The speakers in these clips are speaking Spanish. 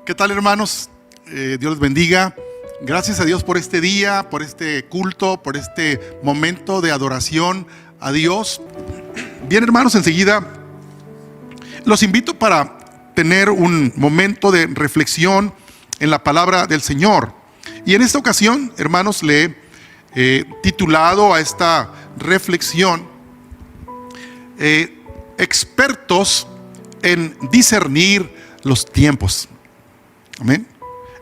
¿Qué tal, hermanos? Dios les bendiga. Gracias a Dios por este día, por este culto, por este momento de adoración a Dios. Bien, hermanos, enseguida los invito para tener un momento de reflexión en la palabra del Señor. Y en esta ocasión, hermanos, le he titulado a esta reflexión expertos en discernir los tiempos. Amén.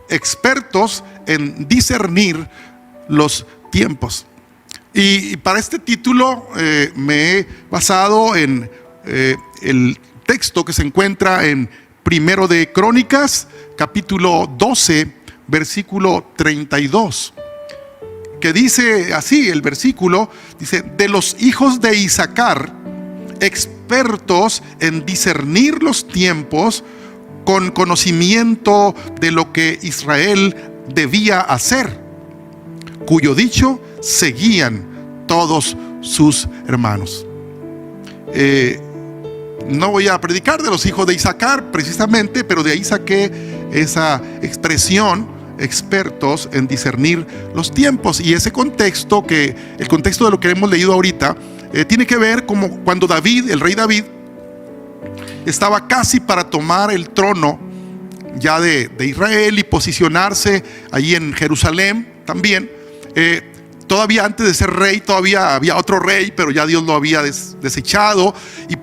Expertos en discernir los tiempos. Y para este título me he basado en el texto que se encuentra en Primero de Crónicas, capítulo 12, versículo 32. Que dice así el versículo, dice: de los hijos de Isaacar, expertos en discernir los tiempos, con conocimiento de lo que Israel debía hacer, cuyo dicho seguían todos sus hermanos. No voy a predicar de los hijos de Isaacar precisamente, pero de ahí saqué esa expresión, expertos en discernir los tiempos. Y ese contexto, el contexto de lo que hemos leído ahorita, tiene que ver como cuando David, el rey David, estaba casi para tomar el trono ya de Israel y posicionarse allí en Jerusalén también. Todavía antes de ser rey, todavía había otro rey, pero ya Dios lo había desechado. Y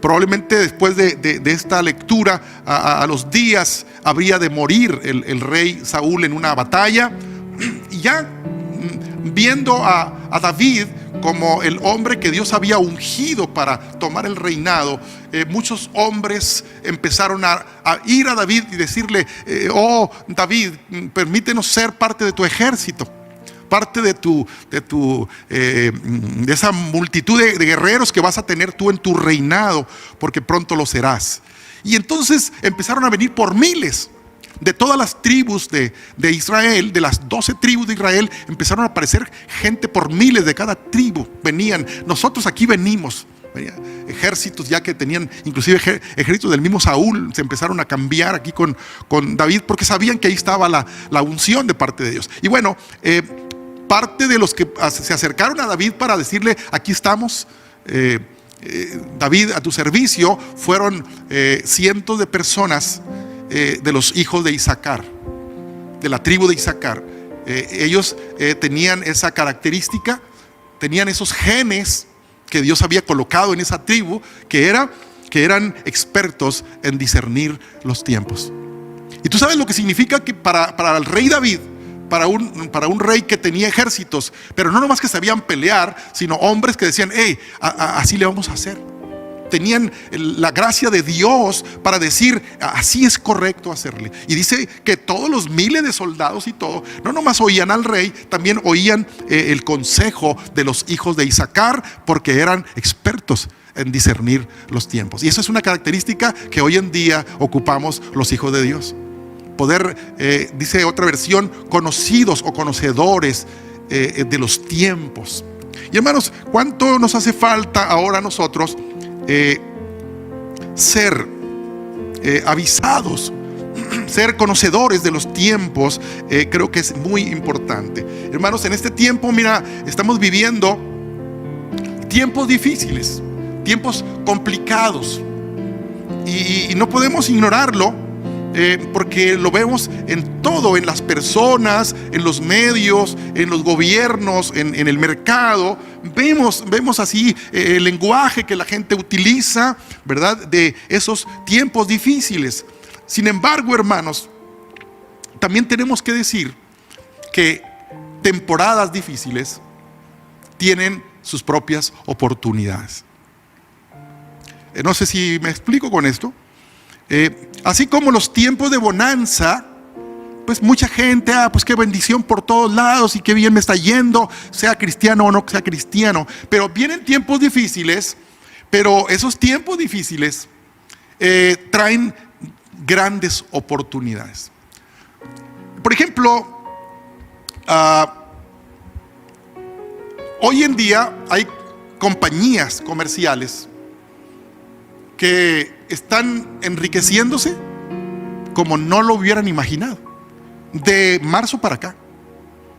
probablemente después de esta lectura, a los días habría de morir el rey Saúl en una batalla. Y ya viendo a David como el hombre que Dios había ungido para tomar el reinado, muchos hombres empezaron a ir a David y decirle: oh David, permítenos ser parte de tu ejército, parte de esa multitud de guerreros que vas a tener tú en tu reinado, porque pronto lo serás. Y entonces empezaron a venir por miles. De todas las tribus de Israel, de las 12 tribus de Israel, empezaron a aparecer gente por miles de cada tribu. Venían, nosotros aquí venimos. Ejércitos ya que tenían, inclusive ejércitos del mismo Saúl, se empezaron a cambiar aquí con David, porque sabían que ahí estaba la unción de parte de Dios. Y bueno, parte de los que se acercaron a David para decirle: aquí estamos, David, a tu servicio, fueron cientos de personas de los hijos de Isaacar, de la tribu de Isaacar. Ellos tenían esa característica, tenían esos genes que Dios había colocado en esa tribu, que eran expertos en discernir los tiempos. Y tú sabes lo que significa que para el rey David, para un rey que tenía ejércitos, pero no nomás que sabían pelear, sino hombres que decían: hey, así le vamos a hacer. Tenían la gracia de Dios para decir: así es correcto hacerle. Y dice que todos los miles de soldados y todo, no nomás oían al rey, también oían el consejo de los hijos de Isaacar, porque eran expertos en discernir los tiempos. Y eso es una característica que hoy en día ocupamos los hijos de Dios. Poder, dice otra versión, conocidos o conocedores de los tiempos. Y hermanos, ¿cuánto nos hace falta ahora a nosotros ser avisados, ser conocedores de los tiempos? Creo que es muy importante. Hermanos, en este tiempo, mira, estamos viviendo tiempos difíciles, tiempos complicados, y no podemos ignorarlo, porque lo vemos en todo, en las personas, en los medios, en los gobiernos, en el mercado. Vemos así el lenguaje que la gente utiliza, ¿verdad?, de esos tiempos difíciles. Sin embargo, hermanos, también tenemos que decir que temporadas difíciles tienen sus propias oportunidades. No sé si me explico con esto. Así como los tiempos de bonanza, pues mucha gente, pues qué bendición por todos lados y qué bien me está yendo, sea cristiano o no sea cristiano. Pero vienen tiempos difíciles, pero esos tiempos difíciles traen grandes oportunidades. Por ejemplo, hoy en día hay compañías comerciales que están enriqueciéndose como no lo hubieran imaginado. De marzo para acá.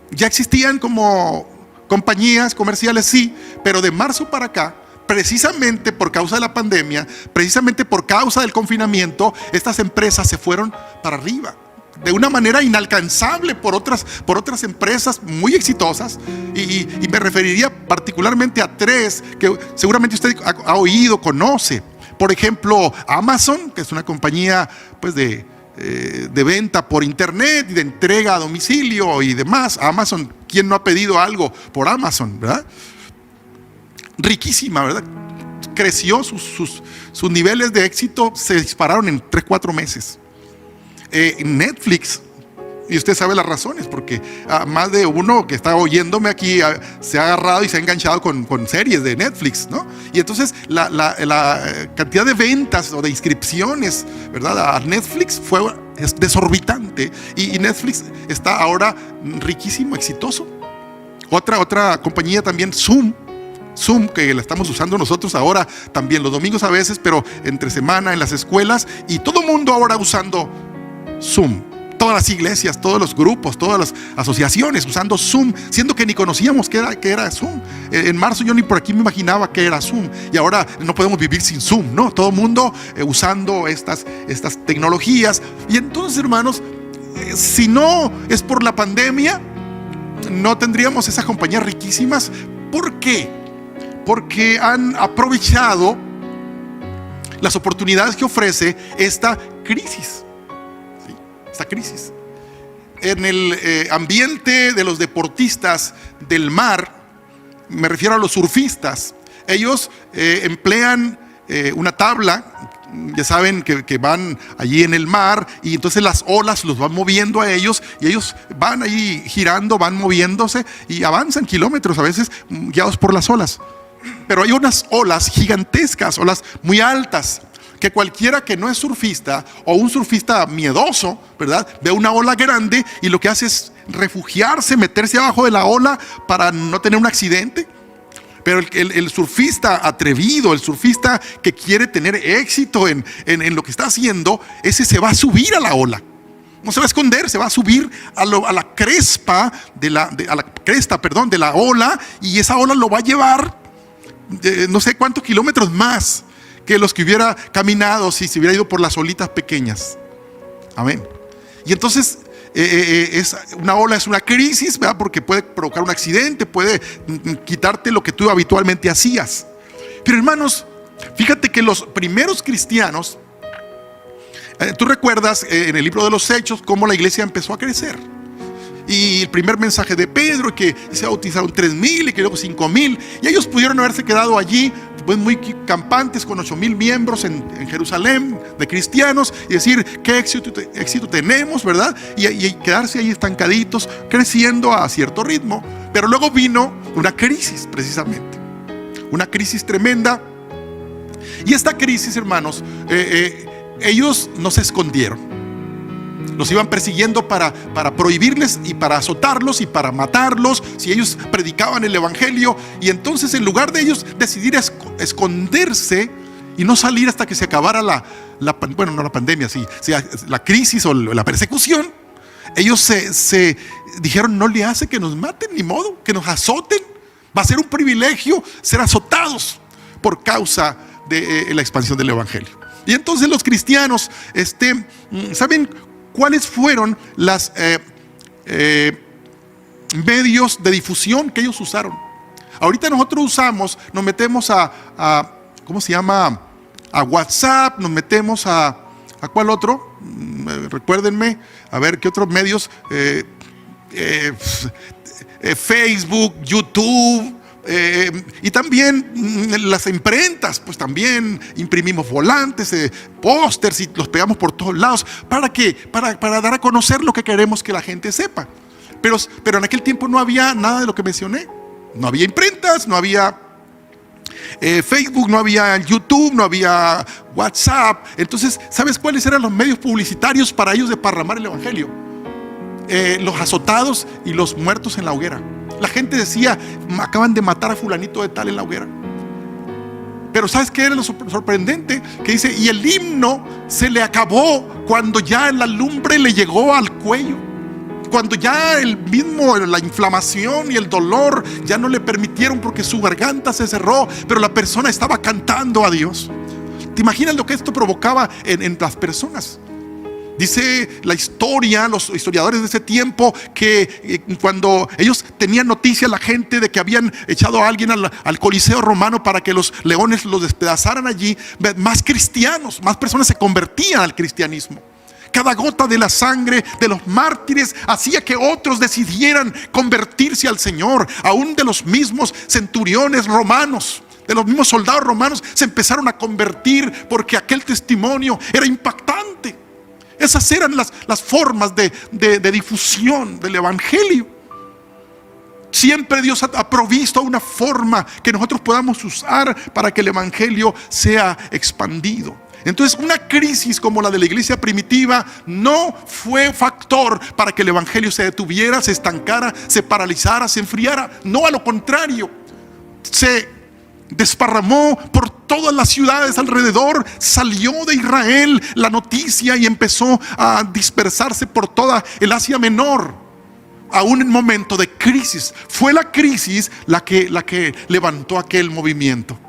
Ya existían como compañías comerciales, sí, pero de marzo para acá, precisamente por causa de la pandemia, precisamente por causa del confinamiento, estas empresas se fueron para arriba de una manera inalcanzable por otras empresas muy exitosas, y me referiría particularmente a tres que seguramente usted ha oído, conoce. Por ejemplo, Amazon, que es una compañía pues de venta por internet y de entrega a domicilio y demás. Amazon, ¿quién no ha pedido algo por Amazon, verdad? Riquísima, ¿verdad? Creció, sus niveles de éxito se dispararon en 3-4 meses. Netflix, y usted sabe las razones, porque más de uno que está oyéndome aquí se ha agarrado y se ha enganchado con series de Netflix, ¿no? Y entonces la cantidad de ventas o de inscripciones, ¿verdad?, a Netflix es desorbitante, y Netflix está ahora riquísimo, exitoso. Otra compañía también, Zoom, que la estamos usando nosotros ahora también los domingos a veces, pero entre semana en las escuelas, y todo el mundo ahora usando Zoom. Todas las iglesias, todos los grupos, todas las asociaciones usando Zoom, siendo que ni conocíamos qué era Zoom. En marzo yo ni por aquí me imaginaba qué era Zoom, y ahora no podemos vivir sin Zoom, ¿no? Todo el mundo usando estas tecnologías. Y entonces, hermanos, si no es por la pandemia, no tendríamos esas compañías riquísimas. ¿Por qué? Porque han aprovechado las oportunidades que ofrece esta crisis. Esta crisis. En el ambiente de los deportistas del mar, me refiero a los surfistas, ellos emplean una tabla, ya saben que van allí en el mar, y entonces las olas los van moviendo a ellos, y ellos van allí girando, van moviéndose y avanzan kilómetros a veces guiados por las olas. Pero hay unas olas gigantescas, olas muy altas, que cualquiera que no es surfista, o un surfista miedoso, ¿verdad?, ve una ola grande y lo que hace es refugiarse, meterse abajo de la ola para no tener un accidente. Pero el surfista atrevido, el surfista que quiere tener éxito en lo que está haciendo, ese se va a subir a la ola. No se va a esconder, se va a subir a la cresta de la ola, y esa ola lo va a llevar no sé cuántos kilómetros más que los que hubiera caminado si se hubiera ido por las olitas pequeñas. Amén. Y entonces una ola es una crisis, ¿verdad?, porque puede provocar un accidente, puede quitarte lo que tú habitualmente hacías. Pero, hermanos, fíjate que los primeros cristianos, tú recuerdas en el libro de los Hechos cómo la iglesia empezó a crecer. Y el primer mensaje de Pedro, que se bautizaron 3,000 y que luego 5,000, y ellos pudieron haberse quedado allí pues muy campantes con 8,000 miembros en Jerusalén de cristianos, y decir qué éxito tenemos, ¿verdad? Y quedarse ahí estancaditos, creciendo a cierto ritmo. Pero luego vino una crisis, precisamente una crisis tremenda. Y esta crisis, hermanos, ellos no se escondieron. Los iban persiguiendo para prohibirles y para azotarlos y para matarlos si ellos predicaban el evangelio. Y entonces, en lugar de ellos decidir esconderse y no salir hasta que se acabara la pandemia, la crisis o la persecución, ellos se dijeron: no le hace que nos maten, ni modo, que nos azoten. Va a ser un privilegio ser azotados por causa de la expansión del evangelio. Y entonces los cristianos, ¿saben cuáles fueron los medios de difusión que ellos usaron? Ahorita nosotros nos metemos a ¿cómo se llama? A WhatsApp, nos metemos a ¿cuál otro? Recuérdenme, a ver qué otros medios, Facebook, YouTube, y también las imprentas, pues también imprimimos volantes, pósters, y los pegamos por todos lados. ¿Para qué? Para dar a conocer lo que queremos que la gente sepa. Pero en aquel tiempo no había nada de lo que mencioné. No había imprentas, no había Facebook, no había YouTube, no había WhatsApp. Entonces, ¿sabes cuáles eran los medios publicitarios para ellos desparramar el evangelio? Los azotados y los muertos en la hoguera. La gente decía: acaban de matar a fulanito de tal en la hoguera. Pero ¿sabes qué era lo sorprendente? Que dice, y el himno se le acabó cuando ya la lumbre le llegó al cuello. Cuando ya la inflamación y el dolor ya no le permitieron, porque su garganta se cerró, pero la persona estaba cantando a Dios. ¿Te imaginas lo que esto provocaba en las personas? Dice la historia, los historiadores de ese tiempo, que cuando ellos tenían noticia, la gente, de que habían echado a alguien al Coliseo romano para que los leones los despedazaran allí, más cristianos, más personas se convertían al cristianismo. Cada gota de la sangre de los mártires hacía que otros decidieran convertirse al Señor. Aún de los mismos centuriones romanos, de los mismos soldados romanos, se empezaron a convertir porque aquel testimonio era impactante. Esas eran las formas de difusión del evangelio. Siempre Dios ha provisto una forma que nosotros podamos usar para que el evangelio sea expandido. Entonces, una crisis como la de la iglesia primitiva no fue factor para que el evangelio se detuviera, se estancara, se paralizara, se enfriara. No, a lo contrario, se desparramó por todas las ciudades alrededor. Salió de Israel la noticia y empezó a dispersarse por toda el Asia Menor. Aún en momento de crisis, fue la crisis la que levantó aquel movimiento.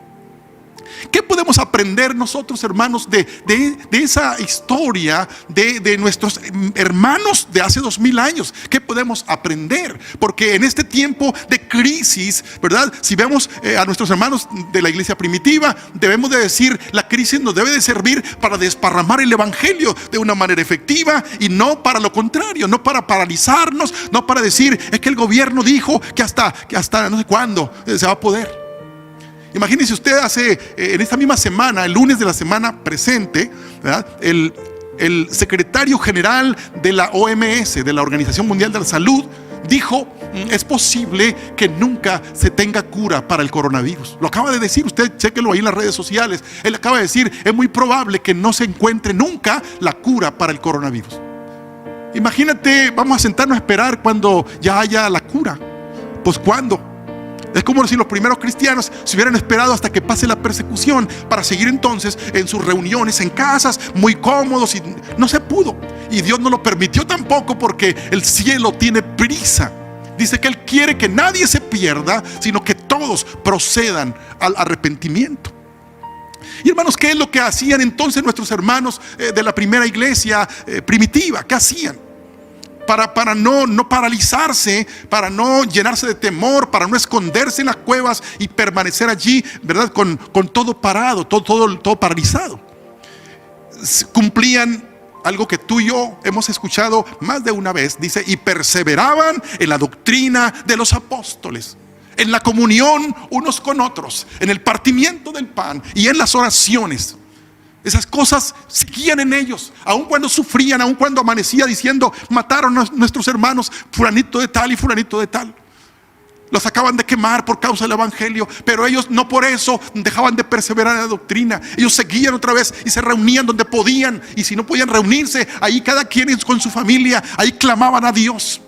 ¿Qué podemos aprender nosotros, hermanos, de esa historia de nuestros hermanos de hace 2000 años? ¿Qué podemos aprender? Porque en este tiempo de crisis, ¿verdad? Si vemos a nuestros hermanos de la iglesia primitiva, debemos de decir, la crisis nos debe de servir para desparramar el evangelio de una manera efectiva, y no para lo contrario, no para paralizarnos, no para decir, es que el gobierno dijo que hasta no sé cuándo se va a poder. Imagínese usted, en esta misma semana, el lunes de la semana presente, ¿verdad? El secretario general de la OMS, de la Organización Mundial de la Salud, dijo, es posible que nunca se tenga cura para el coronavirus. Lo acaba de decir, usted chéquelo ahí en las redes sociales. Él acaba de decir, es muy probable que no se encuentre nunca la cura para el coronavirus. Imagínate, vamos a sentarnos a esperar cuando ya haya la cura. Pues ¿cuándo? Es como si los primeros cristianos se hubieran esperado hasta que pase la persecución para seguir entonces en sus reuniones en casas, muy cómodos, y no se pudo. Y Dios no lo permitió tampoco, porque el cielo tiene prisa. Dice que Él quiere que nadie se pierda, sino que todos procedan al arrepentimiento. Y hermanos, ¿qué es lo que hacían entonces nuestros hermanos de la primera iglesia primitiva? ¿Qué hacían? Para no paralizarse, para no llenarse de temor, para no esconderse en las cuevas y permanecer allí, ¿verdad? Con todo parado, todo paralizado. Cumplían algo que tú y yo hemos escuchado más de una vez. Dice, y perseveraban en la doctrina de los apóstoles, en la comunión unos con otros, en el partimiento del pan y en las oraciones. Esas cosas seguían en ellos, aun cuando sufrían, aun cuando amanecía diciendo, mataron a nuestros hermanos fulanito de tal y fulanito de tal. Los acaban de quemar por causa del evangelio, pero ellos no por eso dejaban de perseverar en la doctrina. Ellos seguían otra vez y se reunían donde podían, y si no podían reunirse, ahí cada quien con su familia, ahí clamaban a Dios.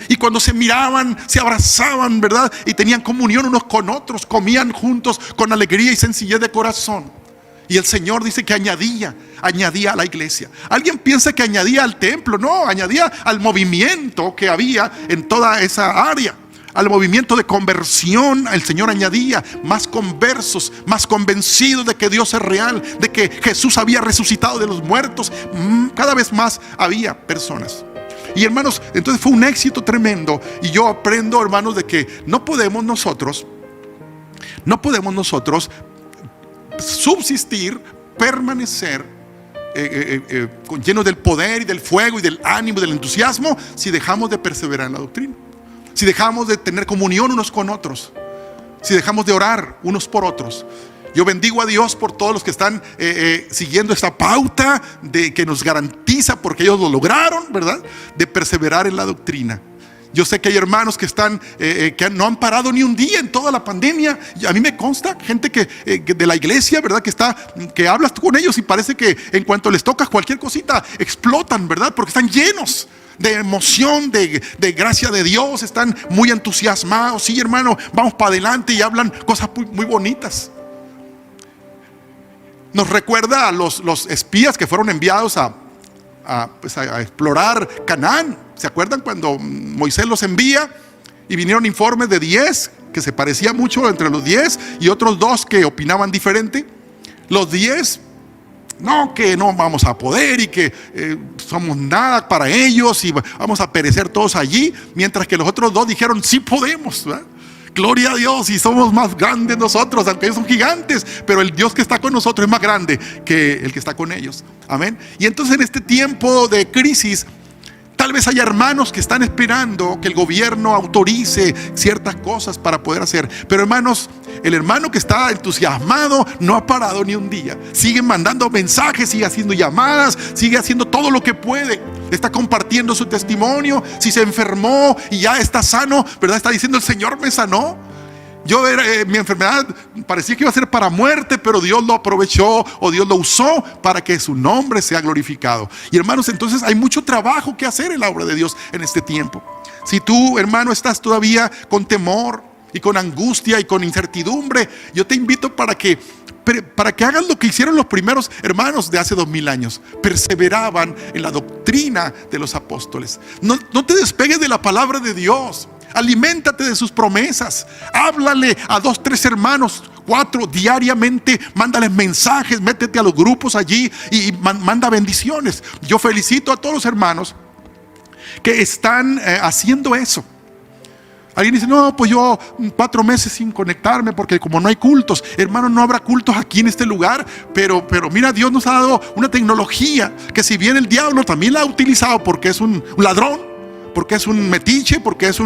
Y cuando se miraban, se abrazaban, ¿verdad? Y tenían comunión unos con otros, comían juntos con alegría y sencillez de corazón. Y el Señor dice que añadía a la iglesia. Alguien piensa que añadía al templo. No, añadía al movimiento que había en toda esa área. Al movimiento de conversión, el Señor añadía más conversos, más convencidos de que Dios es real, de que Jesús había resucitado de los muertos. Cada vez más había personas. Y hermanos, entonces fue un éxito tremendo. Y yo aprendo, hermanos, de que no podemos nosotros subsistir, permanecer llenos del poder y del fuego y del ánimo y del entusiasmo, si dejamos de perseverar en la doctrina, si dejamos de tener comunión unos con otros, si dejamos de orar unos por otros. Yo bendigo a Dios por todos los que están siguiendo esta pauta de que nos garantiza, porque ellos lo lograron, ¿verdad?, de perseverar en la doctrina. Yo sé que hay hermanos que están que no han parado ni un día en toda la pandemia. Y a mí me consta gente que de la iglesia, ¿verdad?, que hablas tú con ellos y parece que en cuanto les tocas cualquier cosita explotan, ¿verdad?, porque están llenos de emoción, de gracia de Dios, están muy entusiasmados. Sí, hermano, vamos para adelante, y hablan cosas muy, muy bonitas. Nos recuerda a los espías que fueron enviados a explorar Canaán. ¿Se acuerdan cuando Moisés los envía y vinieron informes de 10 que se parecía mucho entre los 10 y otros 2 que opinaban diferente? Los 10, no, que no vamos a poder y que somos nada para ellos y vamos a perecer todos allí, mientras que los otros 2 dijeron, sí podemos, ¿verdad? Gloria a Dios, y somos más grandes nosotros, aunque ellos son gigantes, pero el Dios que está con nosotros es más grande que el que está con ellos. Amén. Y entonces en este tiempo de crisis, tal vez haya hermanos que están esperando que el gobierno autorice ciertas cosas para poder hacer. Pero hermanos, el hermano que está entusiasmado no ha parado ni un día. Sigue mandando mensajes, sigue haciendo llamadas, sigue haciendo todo lo que puede. Está compartiendo su testimonio. Si se enfermó y ya está sano, ¿verdad? Está diciendo, el Señor me sanó. Mi enfermedad parecía que iba a ser para muerte, pero Dios lo aprovechó o Dios lo usó para que su nombre sea glorificado. Y hermanos, entonces hay mucho trabajo que hacer en la obra de Dios en este tiempo. Si tú, hermano, estás todavía con temor y con angustia y con incertidumbre, yo te invito para que hagas lo que hicieron los primeros hermanos de hace 2000 años. Perseveraban en la doctrina de los apóstoles. No te despegues de la palabra de Dios. Aliméntate de sus promesas. Háblale a 2, 3 hermanos, 4 diariamente. Mándales mensajes, métete a los grupos allí y manda bendiciones. Yo felicito a todos los hermanos que están haciendo eso. Alguien dice, no, pues yo 4 meses sin conectarme porque como no hay cultos. Hermano, no habrá cultos aquí en este lugar, pero mira, Dios nos ha dado una tecnología que, si bien el diablo también la ha utilizado porque es un ladrón, porque es un metiche, porque es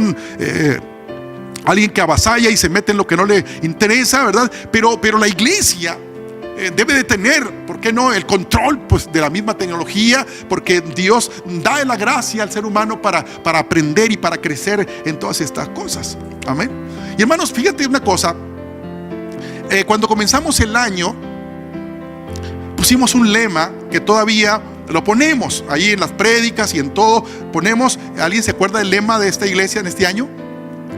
alguien que avasalla y se mete en lo que no le interesa, ¿verdad? Pero la iglesia debe de tener, ¿por qué no?, el control pues de la misma tecnología, porque Dios da la gracia al ser humano para aprender y para crecer en todas estas cosas. Amén. Y hermanos, fíjate una cosa, cuando comenzamos el año pusimos un lema que todavía lo ponemos ahí en las prédicas y en todo. Ponemos, ¿alguien se acuerda del lema de esta iglesia en este año?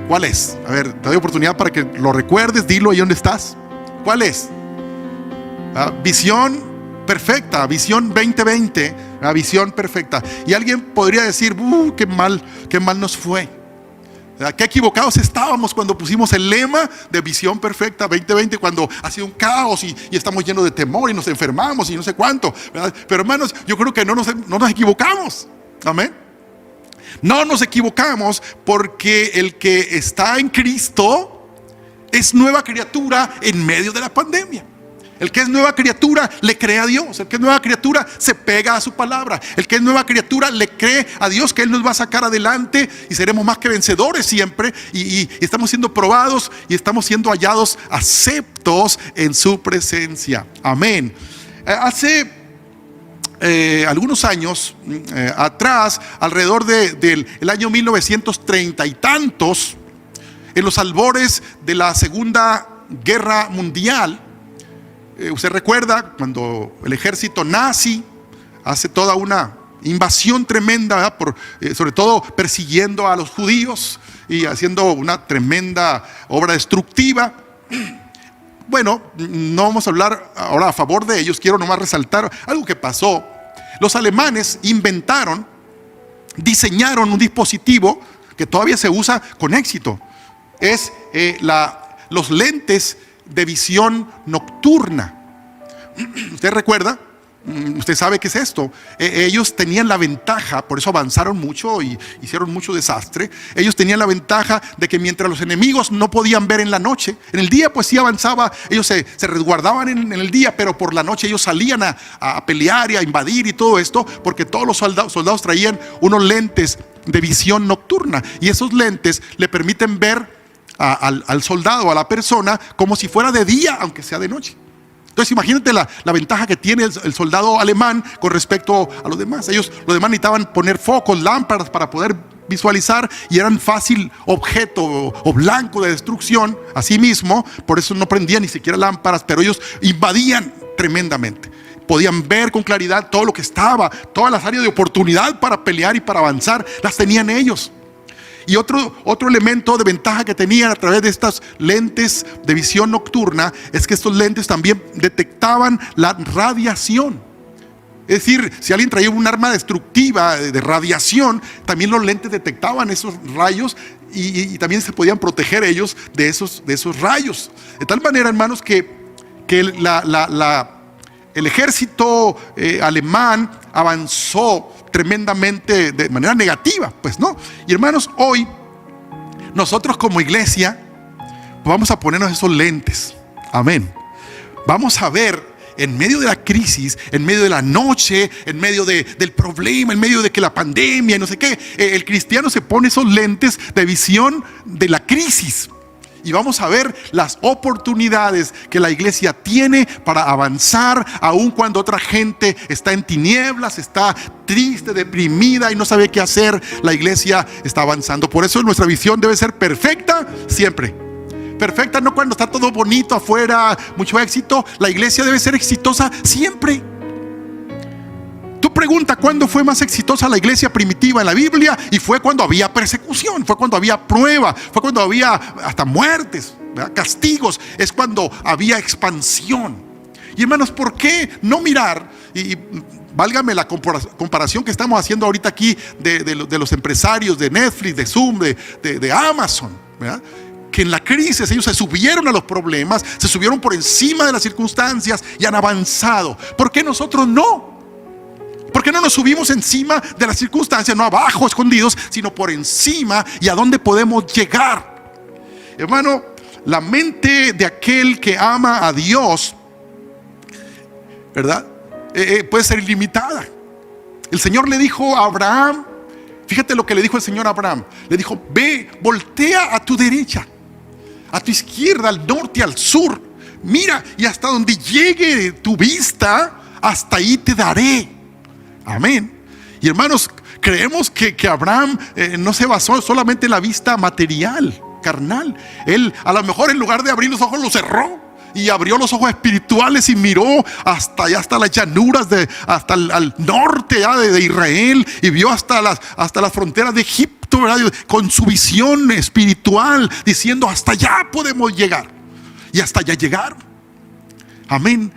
¿Cuál es? A ver, te doy oportunidad para que lo recuerdes, dilo ahí donde estás. ¿Cuál es? Visión perfecta, visión 2020, la visión perfecta. Y alguien podría decir, qué mal nos fue. Qué equivocados estábamos cuando pusimos el lema de visión perfecta 2020, cuando ha sido un caos y estamos llenos de temor y nos enfermamos y no sé cuánto, ¿verdad? Pero hermanos, yo creo que no nos equivocamos. Amén. No nos equivocamos, porque el que está en Cristo es nueva criatura en medio de la pandemia. El que es nueva criatura le cree a Dios. El que es nueva criatura se pega a su palabra. El que es nueva criatura le cree a Dios que Él nos va a sacar adelante y seremos más que vencedores siempre. Y estamos siendo probados y estamos siendo hallados aceptos en su presencia. Amén. Hace algunos años atrás, alrededor del año 1930 y tantos, en los albores de la Segunda Guerra Mundial, usted recuerda cuando el ejército nazi hace toda una invasión tremenda, ¿verdad? Sobre todo persiguiendo a los judíos y haciendo una tremenda obra destructiva. Bueno, no vamos a hablar ahora a favor de ellos. Quiero nomás resaltar algo que pasó. Los alemanes diseñaron un dispositivo que todavía se usa con éxito. Es los lentes de visión nocturna. ¿Usted recuerda? Usted sabe qué es esto. Ellos tenían la ventaja, por eso avanzaron mucho y hicieron mucho desastre. Ellos tenían la ventaja de que mientras los enemigos no podían ver en la noche, en el día pues sí avanzaba, ellos se resguardaban en el día, pero por la noche ellos salían a pelear y a invadir y todo esto, porque todos los soldados traían unos lentes de visión nocturna, y esos lentes le permiten ver al soldado, a la persona, como si fuera de día, aunque sea de noche. Entonces imagínate la ventaja que tiene el soldado alemán con respecto a los demás. Los demás necesitaban poner focos, lámparas para poder visualizar, y eran fácil objeto o blanco de destrucción. Asimismo, por eso no prendían ni siquiera lámparas, pero ellos invadían tremendamente. Podían ver con claridad todo lo que estaba, todas las áreas de oportunidad para pelear y para avanzar, las tenían ellos. Y otro elemento de ventaja que tenían a través de estas lentes de visión nocturna es que estos lentes también detectaban la radiación. Es decir, si alguien traía un arma destructiva de radiación, también los lentes detectaban esos rayos y también se podían proteger ellos de esos rayos. De tal manera, hermanos, que el ejército alemán avanzó tremendamente de manera negativa, pues no. Y hermanos, hoy nosotros como iglesia vamos a ponernos esos lentes. Amén. Vamos a ver en medio de la crisis, en medio de la noche, en medio del problema, en medio de que la pandemia y no sé qué, el cristiano se pone esos lentes de visión de la crisis. Y vamos a ver las oportunidades que la iglesia tiene para avanzar, aun cuando otra gente está en tinieblas, está triste, deprimida y no sabe qué hacer. La iglesia está avanzando. Por eso nuestra visión debe ser perfecta siempre. Perfecta no cuando está todo bonito afuera, mucho éxito. La iglesia debe ser exitosa siempre. Tú pregunta cuándo fue más exitosa la iglesia primitiva en la Biblia, y fue cuando había persecución, fue cuando había prueba, fue cuando había hasta muertes, ¿verdad? Castigos, es cuando había expansión. Y hermanos, ¿por qué no mirar? Y válgame la comparación que estamos haciendo ahorita aquí de los empresarios de Netflix, de Zoom, de Amazon, ¿verdad? Que en la crisis ellos se subieron a los problemas, se subieron por encima de las circunstancias y han avanzado. ¿Por qué nosotros no? ¿Por qué no nos subimos encima de las circunstancias, no abajo escondidos, sino por encima, y a dónde podemos llegar? Hermano, la mente de aquel que ama a Dios, ¿verdad? Puede ser ilimitada. El Señor le dijo a Abraham, fíjate lo que le dijo el Señor a Abraham. Le dijo: ve, voltea a tu derecha, a tu izquierda, al norte, al sur. Mira, y hasta donde llegue tu vista, hasta ahí te daré. Amén. Y hermanos, creemos que Abraham no se basó solamente en la vista material, carnal. Él a lo mejor en lugar de abrir los ojos los cerró y abrió los ojos espirituales y miró hasta allá, hasta las llanuras hasta al norte ya de Israel, y vio hasta las fronteras de Egipto, ¿verdad? Con su visión espiritual, diciendo: hasta allá podemos llegar. Y hasta allá llegaron. Amén.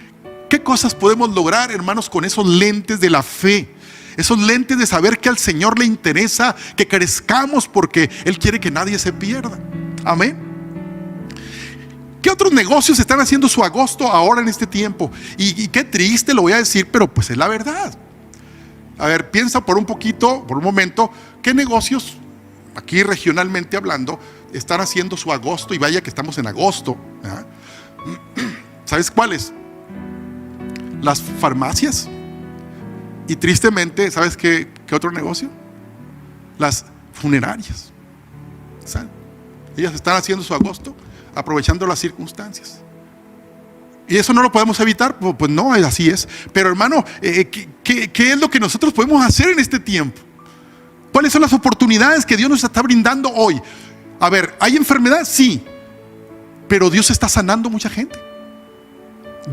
¿Qué cosas podemos lograr, hermanos, con esos lentes de la fe? Esos lentes de saber que al Señor le interesa que crezcamos, porque Él quiere que nadie se pierda. Amén. ¿Qué otros negocios están haciendo su agosto ahora en este tiempo? Y qué triste lo voy a decir, pero pues es la verdad. A ver, piensa por un momento, ¿qué negocios, aquí regionalmente hablando, están haciendo su agosto? Y vaya que estamos en agosto, ¿verdad? ¿Sabes cuáles? Las farmacias. Y tristemente, ¿sabes qué otro negocio? Las funerarias. ¿Saben? Ellas están haciendo su agosto aprovechando las circunstancias. ¿Y eso no lo podemos evitar? Pues no, así es. Pero hermano, ¿qué es lo que nosotros podemos hacer en este tiempo? ¿Cuáles son las oportunidades que Dios nos está brindando hoy? A ver, ¿hay enfermedad? Sí. Pero Dios está sanando mucha gente.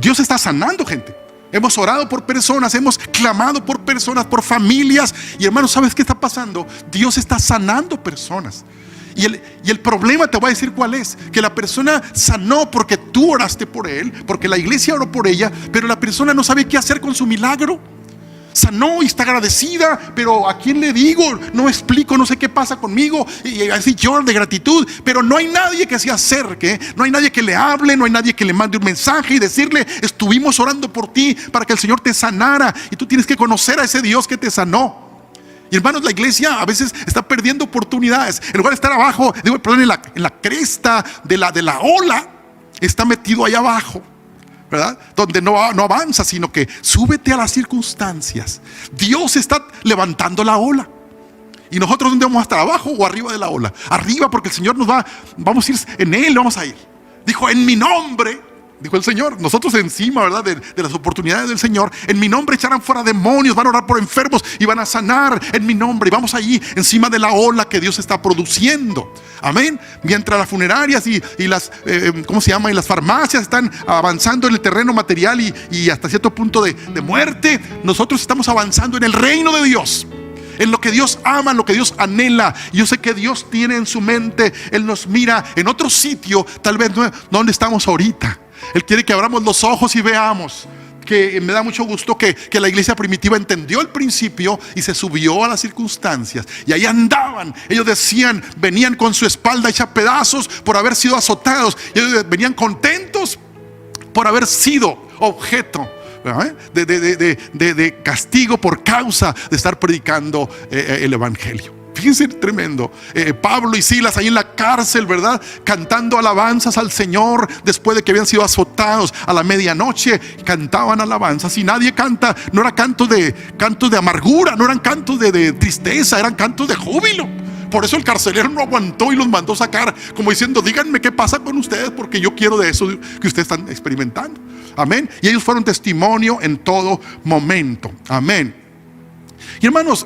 Dios está sanando gente. Hemos orado por personas, hemos clamado por personas, por familias. Y hermano, ¿sabes qué está pasando? Dios está sanando personas. Y el problema, te voy a decir cuál es: que la persona sanó porque tú oraste por él, porque la iglesia oró por ella, pero la persona no sabe qué hacer con su milagro. Sanó y está agradecida, pero ¿a quién le digo? No explico, no sé qué pasa conmigo. Y así lloran de gratitud, pero no hay nadie que se acerque, no hay nadie que le hable, no hay nadie que le mande un mensaje y decirle: estuvimos orando por ti para que el Señor te sanara, y tú tienes que conocer a ese Dios que te sanó. Y hermanos, la iglesia a veces está perdiendo oportunidades. En lugar de estar abajo, en la cresta de la ola, está metido allá abajo, ¿verdad? Donde no avanza, sino que súbete a las circunstancias. Dios está levantando la ola. ¿Y nosotros dónde vamos a estar? ¿Abajo o arriba de la ola? Arriba, porque el Señor vamos a ir en Él, vamos a ir. Dijo: en mi nombre, dijo el Señor. Nosotros encima, ¿verdad?, de las oportunidades del Señor. En mi nombre echarán fuera demonios, van a orar por enfermos y van a sanar en mi nombre. Y vamos allí encima de la ola que Dios está produciendo. Amén. Mientras las funerarias y las ¿cómo se llama? Y las farmacias están avanzando en el terreno material y hasta cierto punto de muerte, nosotros estamos avanzando en el reino de Dios. en lo que Dios ama, en lo que Dios anhela. Y yo sé que Dios tiene en su mente, Él nos mira en otro sitio, tal vez no donde estamos ahorita. Él quiere que abramos los ojos y veamos. Que me da mucho gusto que la iglesia primitiva entendió el principio y se subió a las circunstancias. Y ahí andaban. Ellos decían, venían con su espalda hecha pedazos por haber sido azotados. Y ellos venían contentos por haber sido objeto de castigo por causa de estar predicando el evangelio. Fíjense, tremendo. Pablo y Silas ahí en la cárcel, ¿verdad? Cantando alabanzas al Señor después de que habían sido azotados a la medianoche. Cantaban alabanzas y nadie canta. No era cantos de amargura, no eran cantos de tristeza, eran cantos de júbilo. Por eso el carcelero no aguantó y los mandó sacar, como diciendo, díganme qué pasa con ustedes, porque yo quiero de eso que ustedes están experimentando. Amén. Y ellos fueron testimonio en todo momento. Amén. Y hermanos,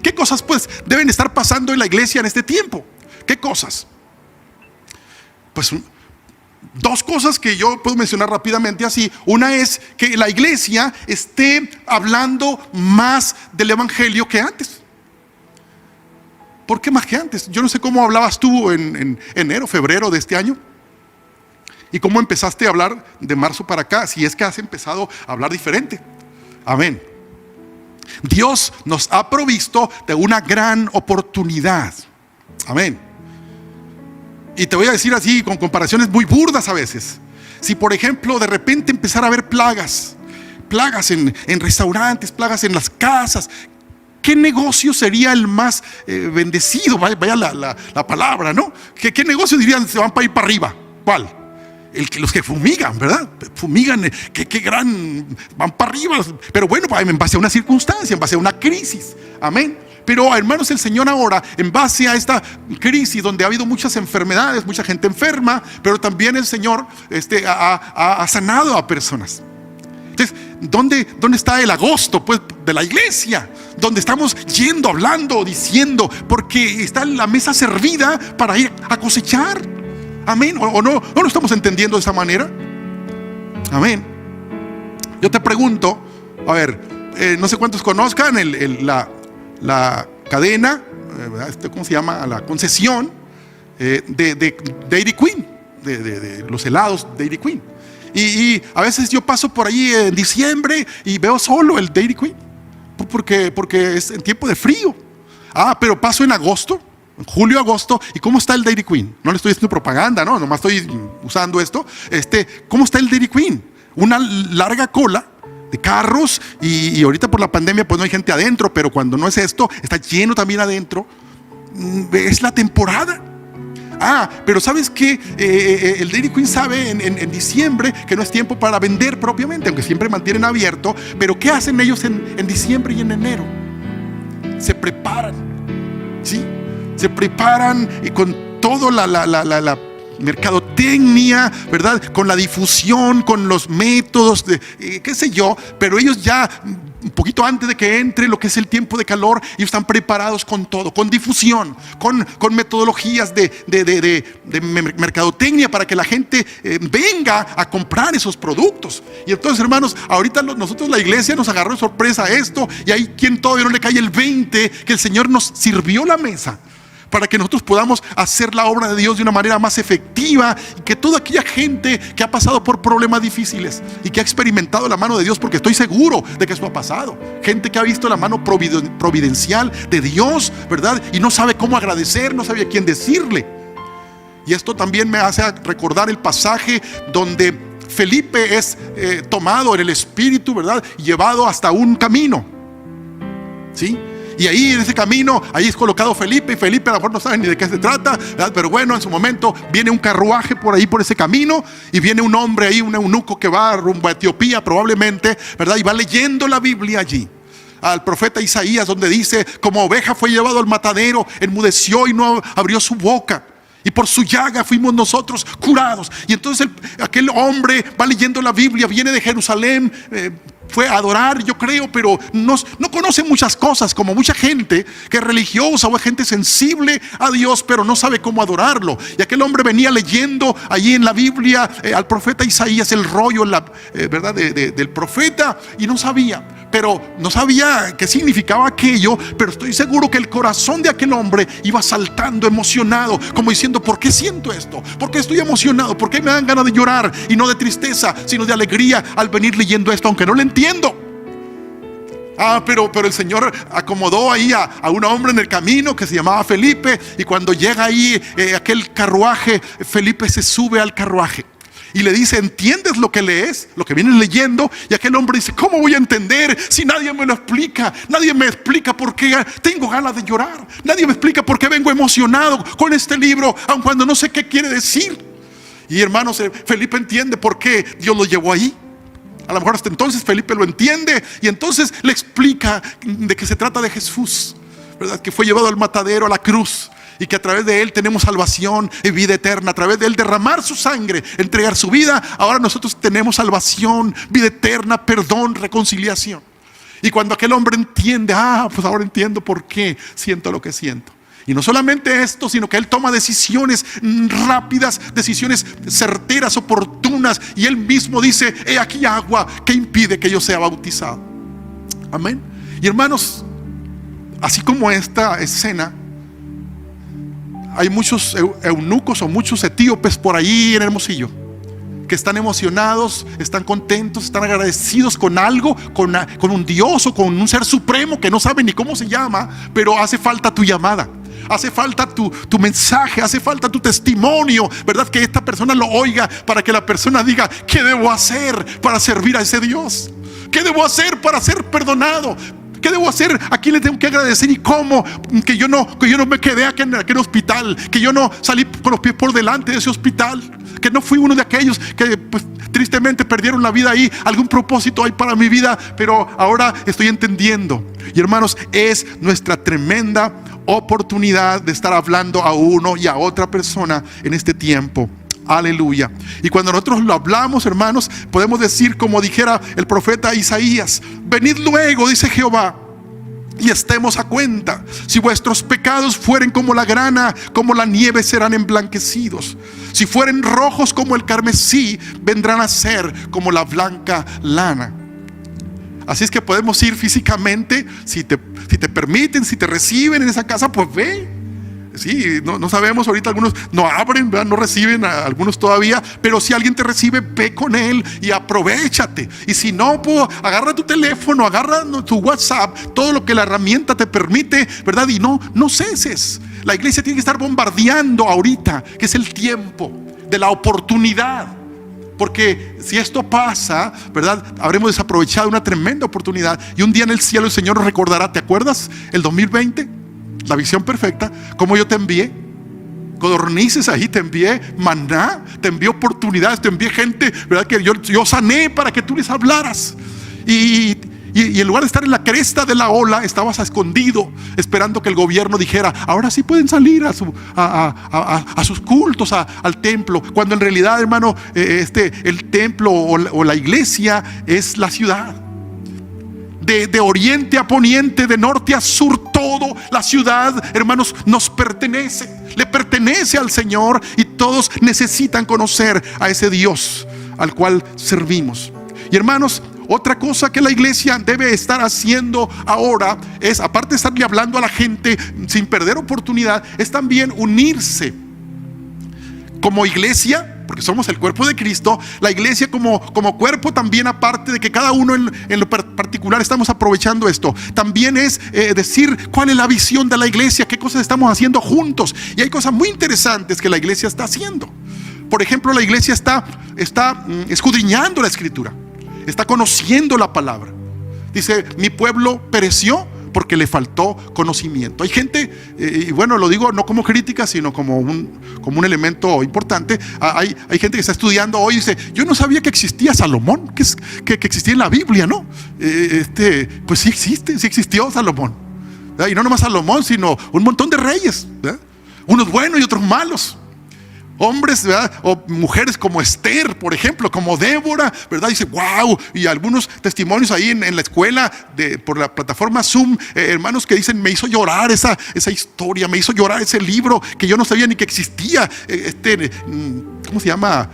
¿qué cosas pues deben estar pasando en la iglesia en este tiempo? ¿Qué cosas? Pues dos cosas que yo puedo mencionar rápidamente así. Una es que la iglesia esté hablando más del evangelio que antes. ¿Por qué más que antes? Yo no sé cómo hablabas tú en enero, febrero de este año. Y cómo empezaste a hablar de marzo para acá, si es que has empezado a hablar diferente. Amén. Dios nos ha provisto de una gran oportunidad. Amén. Y te voy a decir así, con comparaciones muy burdas a veces. Si por ejemplo de repente empezara a haber plagas en restaurantes, plagas en las casas, ¿qué negocio sería el más bendecido? Vaya la palabra, ¿no? ¿Qué negocio dirían se van para ir para arriba? ¿Cuál? Los que fumigan, ¿verdad? Fumigan, qué gran, van para arriba. Pero bueno, en base a una circunstancia, en base a una crisis. Amén. Pero hermanos, el Señor ahora, en base a esta crisis donde ha habido muchas enfermedades, mucha gente enferma, pero también el Señor ha sanado a personas. Entonces, ¿dónde está el agosto pues, de la iglesia? Donde estamos yendo, hablando, diciendo, porque está la mesa servida para ir a cosechar. Amén. ¿O no lo estamos entendiendo de esa manera? Amén. Yo te pregunto, a ver, no sé cuántos conozcan la cadena, ¿cómo se llama? La concesión de Dairy Queen, de los helados Dairy Queen. Y a veces yo paso por ahí en diciembre y veo solo el Dairy Queen, porque es en tiempo de frío. Pero paso en agosto, en julio, agosto, ¿y cómo está el Dairy Queen? No le estoy haciendo propaganda, no, nomás estoy usando esto. ¿Cómo está el Dairy Queen? Una larga cola de carros y ahorita por la pandemia pues no hay gente adentro, pero cuando no es esto, está lleno también adentro. Es la temporada. Pero ¿sabes qué? El Dairy Queen sabe en diciembre que no es tiempo para vender propiamente, aunque siempre mantienen abierto. Pero ¿qué hacen ellos en diciembre y en enero? Se preparan, ¿sí? Se preparan y con toda la mercadotecnia, ¿verdad? Con la difusión, con los métodos, qué sé yo. Pero ellos ya un poquito antes de que entre lo que es el tiempo de calor, ellos están preparados con todo, con difusión, con metodologías de mercadotecnia para que la gente venga a comprar esos productos. Y entonces, hermanos, ahorita nosotros la iglesia nos agarró de sorpresa esto, y hay quien todavía no le cae el 20 que el Señor nos sirvió la mesa para que nosotros podamos hacer la obra de Dios de una manera más efectiva, y que toda aquella gente que ha pasado por problemas difíciles y que ha experimentado la mano de Dios, porque estoy seguro de que eso ha pasado, gente que ha visto la mano providencial de Dios, ¿verdad? Y no sabe cómo agradecer, no sabe a quién decirle. Y esto también me hace recordar el pasaje donde Felipe es tomado en el Espíritu, ¿verdad? Y llevado hasta un camino, ¿sí? Y ahí en ese camino, ahí es colocado Felipe, y Felipe a lo mejor no sabe ni de qué se trata, ¿verdad? Pero bueno, en su momento viene un carruaje por ahí, por ese camino, y viene un hombre ahí, un eunuco que va rumbo a Etiopía probablemente, ¿verdad? Y va leyendo la Biblia allí, al profeta Isaías, donde dice: como oveja fue llevado al matadero, enmudeció y no abrió su boca, y por su llaga fuimos nosotros curados. Y entonces aquel hombre va leyendo la Biblia, viene de Jerusalén, fue a adorar, yo creo, pero no conoce muchas cosas, como mucha gente que es religiosa o es gente sensible a Dios, pero no sabe cómo adorarlo. Y aquel hombre venía leyendo allí en la Biblia al profeta Isaías, el rollo, ¿verdad? del profeta, y no sabía. pero no sabía qué significaba aquello. Pero estoy seguro que el corazón de aquel hombre iba saltando emocionado, como diciendo: ¿por qué siento esto? ¿Por qué estoy emocionado? ¿Por qué me dan ganas de llorar? Y no de tristeza, sino de alegría al venir leyendo esto, aunque no lo entiendo. Pero el Señor acomodó ahí a un hombre en el camino que se llamaba Felipe. Y cuando llega ahí aquel carruaje, Felipe se sube al carruaje y le dice: ¿entiendes lo que lees? Lo que vienes leyendo. Y aquel hombre dice: ¿cómo voy a entender si nadie me lo explica? Nadie me explica por qué tengo ganas de llorar. Nadie me explica por qué vengo emocionado con este libro, aun cuando no sé qué quiere decir. Y hermanos, Felipe entiende por qué Dios lo llevó ahí. A lo mejor hasta entonces Felipe lo entiende, y entonces le explica de que se trata de Jesús, ¿verdad? Que fue llevado al matadero, a la cruz, y que a través de Él tenemos salvación y vida eterna. A través de Él derramar su sangre, entregar su vida, ahora nosotros tenemos salvación, vida eterna, perdón, reconciliación. Y cuando aquel hombre entiende: pues ahora entiendo por qué siento lo que siento. Y no solamente esto, sino que él toma decisiones rápidas, decisiones certeras, oportunas. Y él mismo dice: he aquí agua que impide que yo sea bautizado. Amén. Y hermanos, así como esta escena, hay muchos eunucos o muchos etíopes por ahí en Hermosillo que están emocionados, están contentos, están agradecidos con algo, con un Dios o con un ser supremo que no saben ni cómo se llama. Pero hace falta tu llamada, hace falta tu mensaje, hace falta tu testimonio, ¿verdad? Que esta persona lo oiga, para que la persona diga: ¿qué debo hacer para servir a ese Dios? ¿Qué debo hacer para ser perdonado? ¿Qué debo hacer? ¿A quién le tengo que agradecer? ¿Y cómo? Que yo no me quedé aquí en aquel hospital, que yo no salí con los pies por delante de ese hospital, que no fui uno de aquellos que pues tristemente perdieron la vida ahí. Algún propósito hay para mi vida, pero ahora estoy entendiendo. Y hermanos, es nuestra tremenda oportunidad de estar hablando a uno y a otra persona en este tiempo. Aleluya. Y cuando nosotros lo hablamos, hermanos, podemos decir como dijera el profeta Isaías: venid luego, dice Jehová, y estemos a cuenta. Si vuestros pecados fueren como la grana, como la nieve serán emblanquecidos. Si fueren rojos como el carmesí, vendrán a ser como la blanca lana. Así es que podemos ir físicamente, si te permiten, si te reciben en esa casa, pues ve. Sí, no sabemos, ahorita algunos no abren, ¿verdad? No reciben a algunos todavía. Pero si alguien te recibe, ve con él y aprovéchate. Y si no, pues agarra tu teléfono, agarra tu WhatsApp, todo lo que la herramienta te permite, ¿verdad? Y no ceses. La iglesia tiene que estar bombardeando ahorita, que es el tiempo de la oportunidad. Porque si esto pasa, ¿verdad? Habremos desaprovechado una tremenda oportunidad. Y un día en el cielo el Señor nos recordará: ¿te acuerdas? El 2020, la visión perfecta, como yo te envié codornices ahí, te envié maná, te envié oportunidades, te envié gente, ¿verdad? Que yo sané para que tú les hablaras. Y en lugar de estar en la cresta de la ola, estabas escondido, esperando que el gobierno dijera: ahora sí pueden salir a sus cultos, al templo. Cuando en realidad, hermano, el templo o la iglesia es la ciudad. De oriente a poniente, de norte a sur, todo la ciudad, hermanos, nos pertenece. Le pertenece al Señor, y todos necesitan conocer a ese Dios al cual servimos. Y hermanos, otra cosa que la iglesia debe estar haciendo ahora es, aparte de estarle hablando a la gente sin perder oportunidad, es también unirse como iglesia. Porque somos el cuerpo de Cristo. La iglesia como cuerpo también, aparte de que cada uno en lo particular estamos aprovechando esto, también es decir cuál es la visión de la iglesia, qué cosas estamos haciendo juntos. Y hay cosas muy interesantes que la iglesia está haciendo. Por ejemplo, la iglesia está escudriñando la escritura, está conociendo la palabra. Dice: mi pueblo pereció porque le faltó conocimiento. Hay gente, y bueno, lo digo no como crítica, sino como un elemento importante. Hay gente que está estudiando hoy y dice: yo no sabía que existía Salomón, que existía en la Biblia, ¿no? Pues sí existió Salomón, ¿verdad? Y no nomás Salomón, sino un montón de reyes, ¿verdad? Unos buenos y otros malos. Hombres, ¿verdad? O mujeres como Esther, por ejemplo, como Débora, ¿verdad? Dice: wow. Y algunos testimonios ahí en la escuela por la plataforma Zoom, hermanos que dicen: me hizo llorar esa historia, me hizo llorar ese libro que yo no sabía ni que existía. ¿Cómo se llama?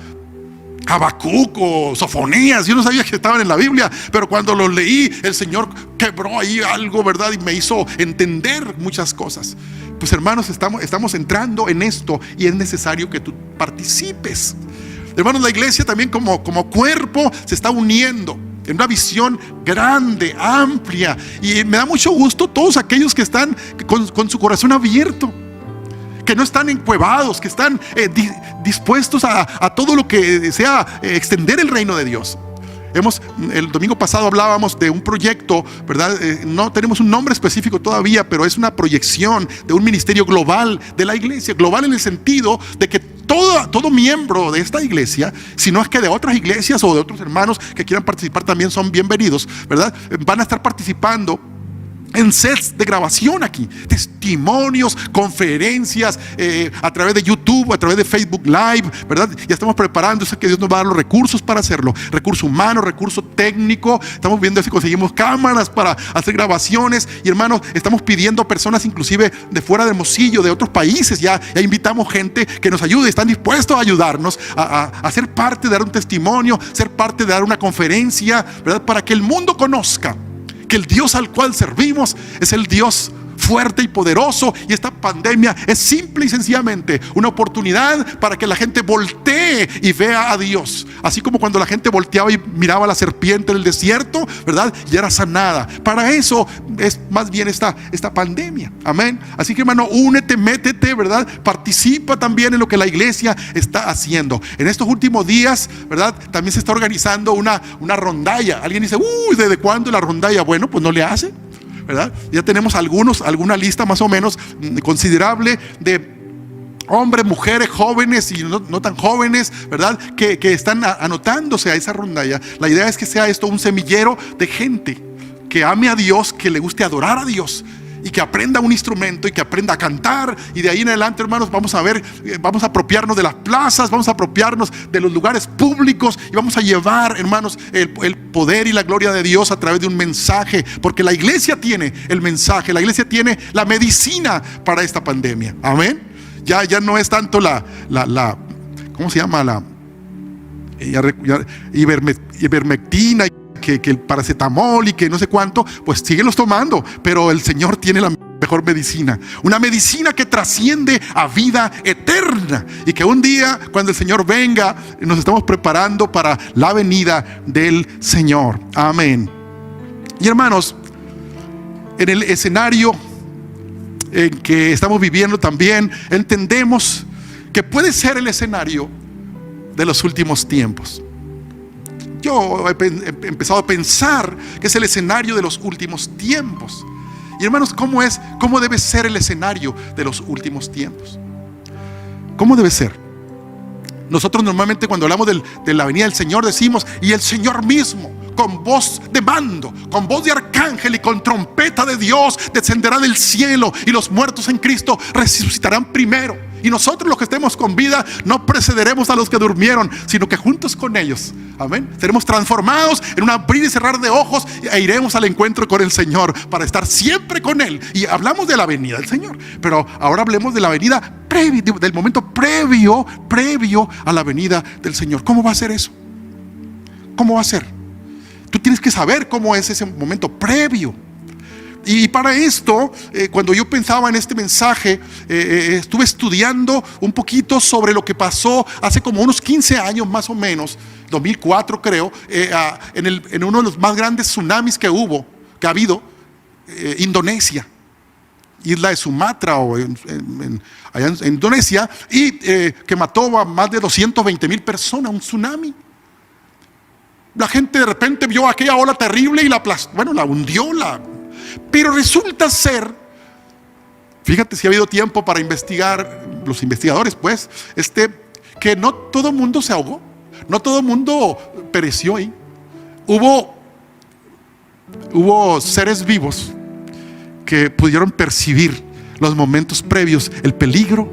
Habacuc o Sofonías. Yo no sabía que estaban en la Biblia, pero cuando los leí, el Señor quebró ahí algo, ¿verdad? Y me hizo entender muchas cosas. Pues hermanos, estamos entrando en esto y es necesario que tú participes. Hermanos, la iglesia también como cuerpo se está uniendo en una visión grande, amplia. Y me da mucho gusto todos aquellos que están con su corazón abierto, que no están encuevados, que están dispuestos a todo lo que sea extender el reino de Dios. El domingo pasado hablábamos de un proyecto, ¿verdad? No tenemos un nombre específico todavía, pero es una proyección de un ministerio global de la iglesia. Global en el sentido de que todo miembro de esta iglesia, si no es que de otras iglesias o de otros hermanos que quieran participar, también son bienvenidos, ¿verdad? Van a estar participando en sets de grabación aquí, testimonios, conferencias, a través de YouTube, a través de Facebook Live, ¿verdad? Ya estamos preparando, sé que Dios nos va a dar los recursos para hacerlo, recurso humano, recurso técnico. Estamos viendo si conseguimos cámaras para hacer grabaciones. Y hermanos, estamos pidiendo a personas inclusive de fuera de Hermosillo, de otros países. Ya invitamos gente que nos ayude, están dispuestos a ayudarnos a ser parte de dar un testimonio, ser parte de dar una conferencia, ¿verdad? Para que el mundo conozca que el Dios al cual servimos es el Dios fuerte y poderoso, y esta pandemia es simple y sencillamente una oportunidad para que la gente voltee y vea a Dios, así como cuando la gente volteaba y miraba a la serpiente en el desierto, ¿verdad? Y era sanada. Para eso es más bien esta pandemia, amén. Así que hermano, únete, métete, ¿verdad? Participa también en lo que la iglesia está haciendo. En estos últimos días, ¿verdad? También se está organizando una rondalla. Alguien dice, ¿desde cuándo la rondalla? Bueno, pues no le hace, ¿verdad? Ya tenemos alguna lista más o menos considerable de hombres, mujeres, jóvenes y no tan jóvenes, ¿verdad? Que están anotándose a esa rondalla. La idea es que sea esto un semillero de gente que ame a Dios, que le guste adorar a Dios, y que aprenda un instrumento y que aprenda a cantar. Y de ahí en adelante, hermanos, vamos a apropiarnos de las plazas, vamos a apropiarnos de los lugares públicos y vamos a llevar, hermanos, el poder y la gloria de Dios a través de un mensaje, porque la iglesia tiene el mensaje, la iglesia tiene la medicina para esta pandemia, amén. Ya no es tanto ¿cómo se llama? La ivermectina, que el paracetamol y que no sé cuánto, pues síguelos tomando, pero el Señor tiene la mejor medicina, una medicina que trasciende a vida eterna, y que un día, cuando el Señor venga, nos estamos preparando para la venida del Señor, amén. Y hermanos, en el escenario en que estamos viviendo también, entendemos que puede ser el escenario de los últimos tiempos. Yo he empezado a pensar que es el escenario de los últimos tiempos. Y hermanos, ¿cómo debe ser el escenario de los últimos tiempos? ¿Cómo debe ser? Nosotros normalmente cuando hablamos de la venida del Señor decimos, y el Señor mismo, con voz de mando, con voz de arcángel y con trompeta de Dios, descenderá del cielo, y los muertos en Cristo resucitarán primero. Y nosotros, los que estemos con vida, no precederemos a los que durmieron, sino que juntos con ellos, amén, seremos transformados en un abrir y cerrar de ojos, e iremos al encuentro con el Señor para estar siempre con Él. Y hablamos de la venida del Señor, pero ahora hablemos de la venida previa, del momento previo a la venida del Señor. ¿Cómo va a ser eso? ¿Cómo va a ser? Tú tienes que saber cómo es ese momento previo. Y para esto, cuando yo pensaba en este mensaje, estuve estudiando un poquito sobre lo que pasó hace como unos 15 años más o menos, 2004 creo, en uno de los más grandes tsunamis que ha habido, Indonesia, isla de Sumatra o allá en Indonesia, y que mató a más de 220,000 personas, un tsunami. La gente de repente vio aquella ola terrible y la hundió, pero resulta ser, fíjate si ha habido tiempo para investigar, los investigadores pues, que no todo el mundo se ahogó, no todo el mundo pereció ahí. Hubo seres vivos que pudieron percibir los momentos previos, el peligro,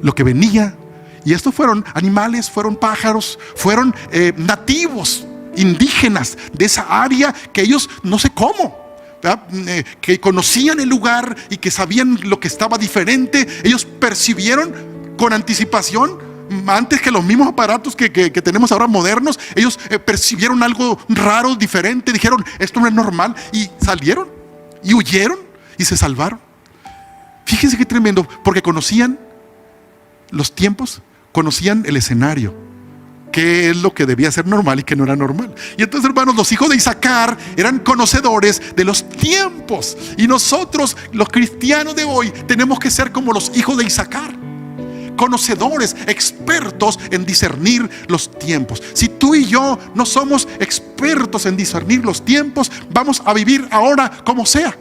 lo que venía. Y estos fueron animales, fueron pájaros, fueron nativos, indígenas de esa área, que ellos no sé cómo, que conocían el lugar y que sabían lo que estaba diferente. Ellos percibieron con anticipación antes que los mismos aparatos que tenemos ahora modernos, ellos percibieron algo raro, diferente, dijeron, esto no es normal, y salieron, y huyeron, y se salvaron. Fíjense qué tremendo, porque conocían los tiempos, conocían el escenario, qué es lo que debía ser normal y qué no era normal. Y entonces, hermanos, los hijos de Isaacar eran conocedores de los tiempos, y nosotros, los cristianos de hoy, tenemos que ser como los hijos de Isaacar, conocedores, expertos en discernir los tiempos. Si tú y yo no somos expertos en discernir los tiempos, vamos a vivir ahora como sea.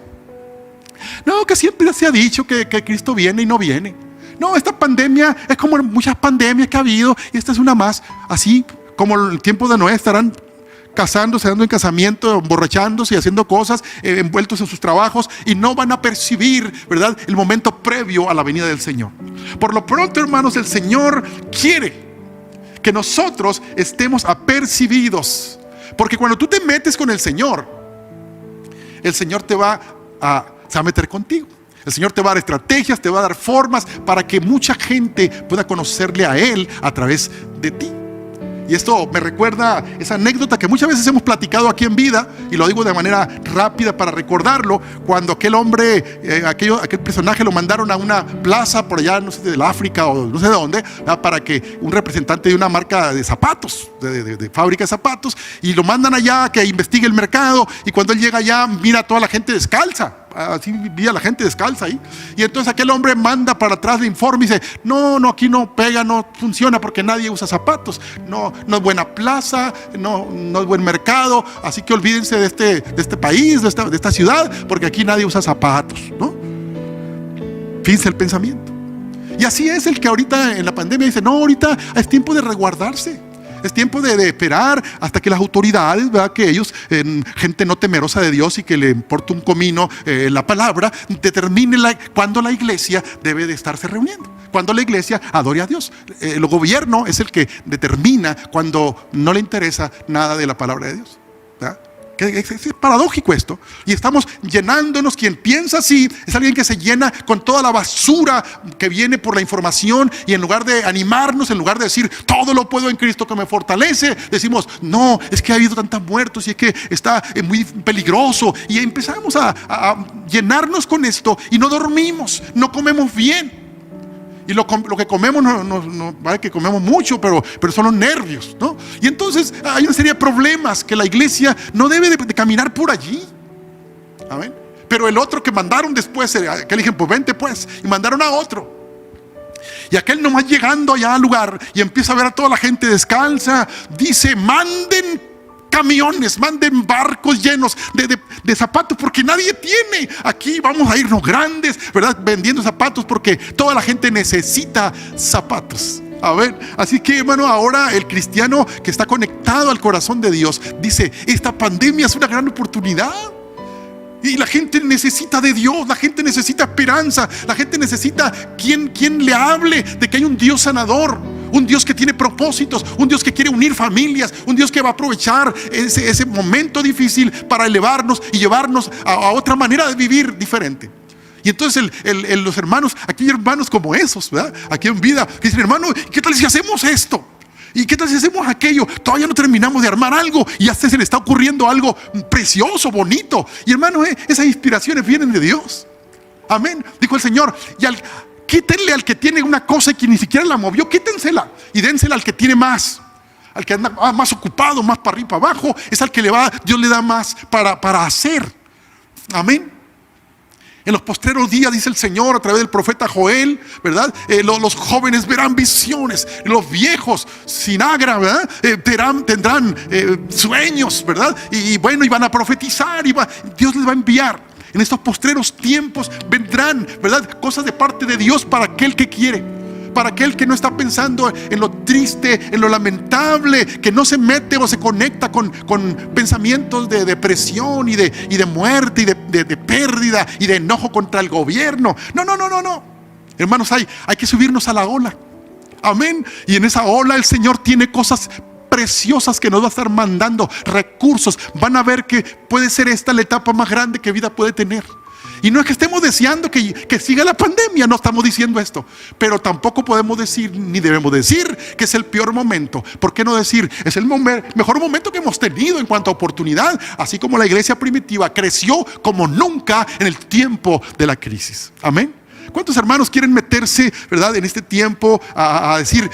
No, que siempre se ha dicho que Cristo viene y no viene. No, esta pandemia es como muchas pandemias que ha habido, y esta es una más. Así como el tiempo de Noé, estarán casándose, dando en casamiento, emborrachándose y haciendo cosas, envueltos en sus trabajos, y no van a percibir, ¿verdad?, el momento previo a la venida del Señor. Por lo pronto, hermanos, el Señor quiere que nosotros estemos apercibidos, porque cuando tú te metes con el Señor te va a meter contigo. El Señor te va a dar estrategias, te va a dar formas para que mucha gente pueda conocerle a Él a través de ti. Y esto me recuerda esa anécdota que muchas veces hemos platicado aquí en Vida, y lo digo de manera rápida para recordarlo. Cuando aquel hombre, aquel personaje lo mandaron a una plaza por allá, no sé, del África o no sé de dónde, para que un representante de una marca de zapatos, de fábrica de zapatos, y lo mandan allá a que investigue el mercado. Y cuando él llega allá, mira a toda la gente descalza. Así vivía la gente descalza ahí. Y entonces aquel hombre manda para atrás el informe y dice, no, aquí no pega, no funciona, porque nadie usa zapatos. No es buena plaza, no es buen mercado. Así que olvídense de este país, de esta ciudad, porque aquí nadie usa zapatos, ¿no? Fíjense el pensamiento. Y así es el que ahorita en la pandemia dice, no, ahorita es tiempo de resguardarse. Es tiempo de esperar hasta que las autoridades, ¿verdad?, que ellos, gente no temerosa de Dios y que le importa un comino la palabra, determine cuándo la iglesia debe de estarse reuniendo, cuándo la iglesia adore a Dios. El gobierno es el que determina cuando no le interesa nada de la palabra de Dios, ¿verdad? Es paradójico esto. Y estamos llenándonos. Quien piensa así es alguien que se llena con toda la basura que viene por la información, y en lugar de animarnos, en lugar de decir todo lo puedo en Cristo que me fortalece, decimos no, es que ha habido tantos muertos y es que está muy peligroso, y empezamos a llenarnos con esto y no dormimos, no comemos bien. Y lo que comemos, no vale que comemos mucho, pero son los nervios, ¿no? Y entonces hay una serie de problemas que la iglesia no debe de caminar por allí. Amén. Pero el otro que mandaron después, aquel dijeron, pues vente pues, y mandaron a otro. Y aquel nomás llegando allá al lugar y empieza a ver a toda la gente descalza, dice, manden camiones, manden barcos llenos de zapatos, porque nadie tiene. Aquí vamos a irnos grandes, ¿verdad?, vendiendo zapatos, porque toda la gente necesita zapatos. A ver, así que, hermano, ahora el cristiano que está conectado al corazón de Dios dice, esta pandemia es una gran oportunidad. Y la gente necesita de Dios, la gente necesita esperanza, la gente necesita quien le hable de que hay un Dios sanador, un Dios que tiene propósitos, un Dios que quiere unir familias, un Dios que va a aprovechar ese momento difícil para elevarnos y llevarnos a otra manera de vivir diferente. Y entonces los hermanos, aquí hay hermanos como esos, ¿verdad?, aquí en Vida, que dicen, hermano, ¿qué tal si hacemos esto? ¿Y qué tal si hacemos aquello? Todavía no terminamos de armar algo y ya se le está ocurriendo algo precioso, bonito. Y hermano, esas inspiraciones vienen de Dios. Amén. Dijo el Señor, quítenle al que tiene una cosa y que ni siquiera la movió, quítensela y dénsela al que tiene más. Al que anda más ocupado, más para arriba y para abajo, es al que Dios le da más para hacer. Amén. En los postreros días, dice el Señor a través del profeta Joel, ¿verdad? Los jóvenes verán visiones, los viejos sin agra, ¿verdad?, tendrán sueños, ¿verdad? Y van a profetizar, Dios les va a enviar. En estos postreros tiempos vendrán, ¿verdad?, cosas de parte de Dios para aquel que quiere. Para aquel que no está pensando en lo triste, en lo lamentable, que no se mete o se conecta con pensamientos de depresión y de muerte y de pérdida y de enojo contra el gobierno. No. Hermanos, hay que subirnos a la ola. Amén. Y en esa ola el Señor tiene cosas preciosas que nos va a estar mandando, recursos. Van a ver que puede ser esta la etapa más grande que vida puede tener. Y no es que estemos deseando que siga la pandemia, no estamos diciendo esto. Pero tampoco podemos decir, ni debemos decir, que es el peor momento. ¿Por qué no decir? Es el mejor momento que hemos tenido en cuanto a oportunidad. Así como la iglesia primitiva creció como nunca en el tiempo de la crisis. Amén. ¿Cuántos hermanos quieren meterse, verdad, en este tiempo a decir,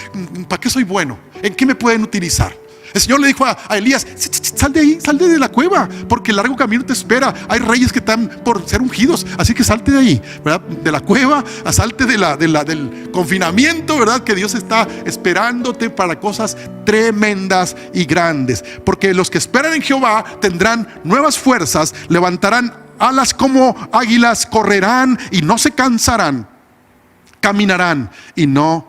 ¿para qué soy bueno? ¿En qué me pueden utilizar? El Señor le dijo a Elías, sal de ahí, sal de la cueva, porque el largo camino te espera. Hay reyes que están por ser ungidos, así que salte de ahí, ¿verdad? De la cueva, salte del confinamiento, ¿verdad? Que Dios está esperándote para cosas tremendas y grandes. Porque los que esperan en Jehová tendrán nuevas fuerzas, levantarán alas como águilas, correrán y no se cansarán, caminarán y no